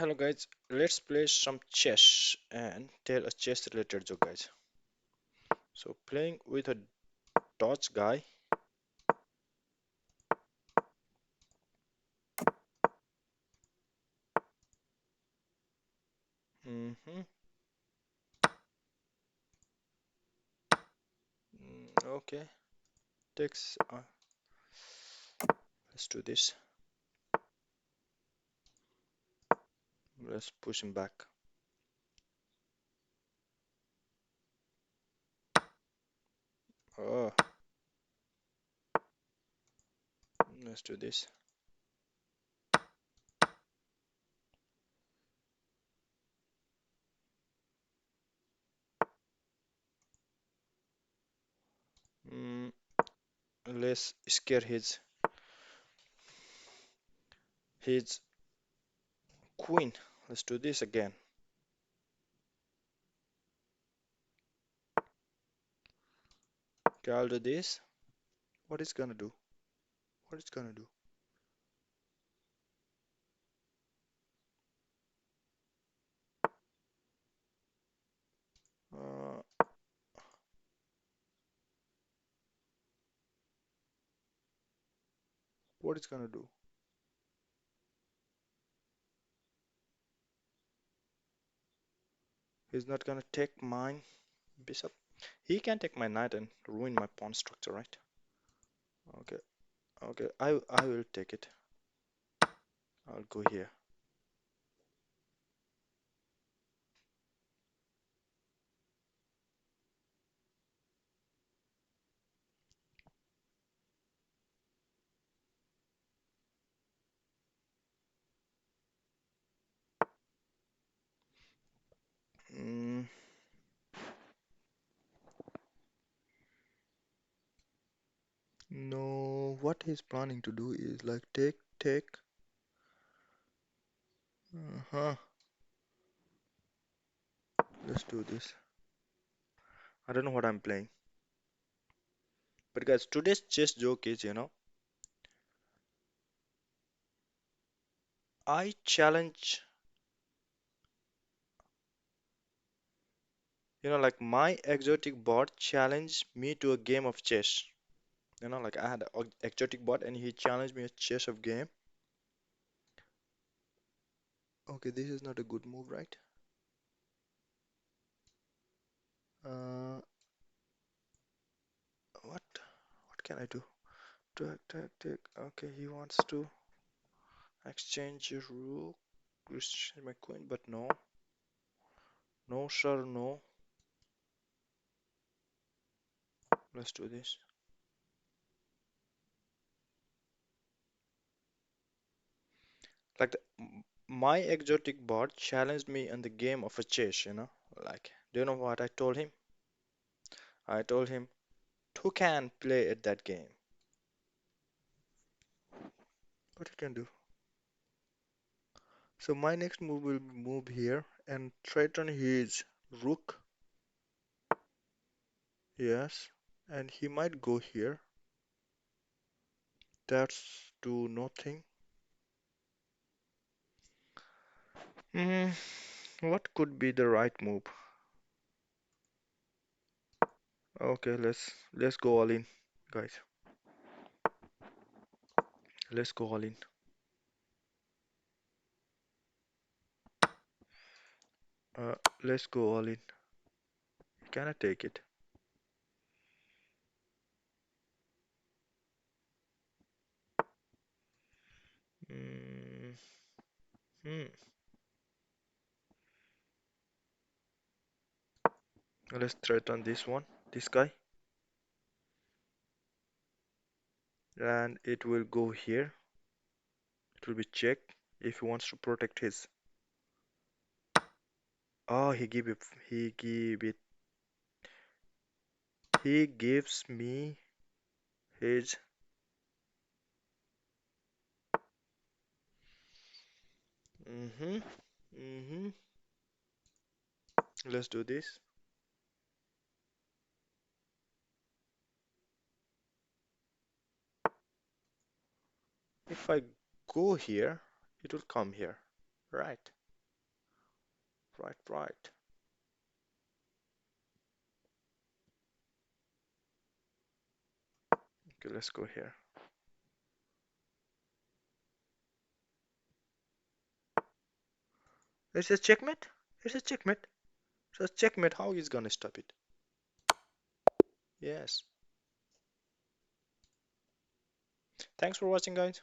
Hello guys, let's play some chess and tell a chess related joke guys. So playing with a Dutch guy. hmm okay, takes let's do this. Let's push him back. Oh, let's do this. Mm, let's scare his queen. Let's do this again. Okay, I'll do this. What is gonna do? What is gonna do? Uh, what is gonna do? He's not gonna take mine bishop. He can take my knight and ruin my pawn structure, right? Okay, okay, I will take it. I'll go here. Mm, no, what he's planning to do is like take. Uh-huh. Let's do this. I don't know what I'm playing. But guys, today's chess joke is, I challenge, like my exotic bot challenged me to a game of chess. Like I had an exotic bot and he challenged me a chess of game. Okay, this is not a good move, right? Uh, what? What can I do? Take. Okay, he wants to exchange a rook, exchange my queen, but no. No, sir, no. Let's do this. Like my exotic bot challenged me in the game of a chess. Like, do you know what I told him? I told him, Toucan play at that game. What he can do? So my next move will move here and threaten his rook. Yes, and he might go here. That's do nothing. Hmm, what could be the right move? Okay, let's go all in, guys. Let's go all in. Uh, let's go all in. Can I take it? Mm, hmm. Let's threaten this one, this guy, and it will go here. It will be checked if he wants to protect his. Oh, he give it, he gives me his. Mm-hmm, mm-hmm. Let's do this. If I go here, it will come here, right? Right, right. Okay, let's go here. It's a checkmate. It's a checkmate. So checkmate. How he's gonna stop it? Yes. Thanks for watching, guys.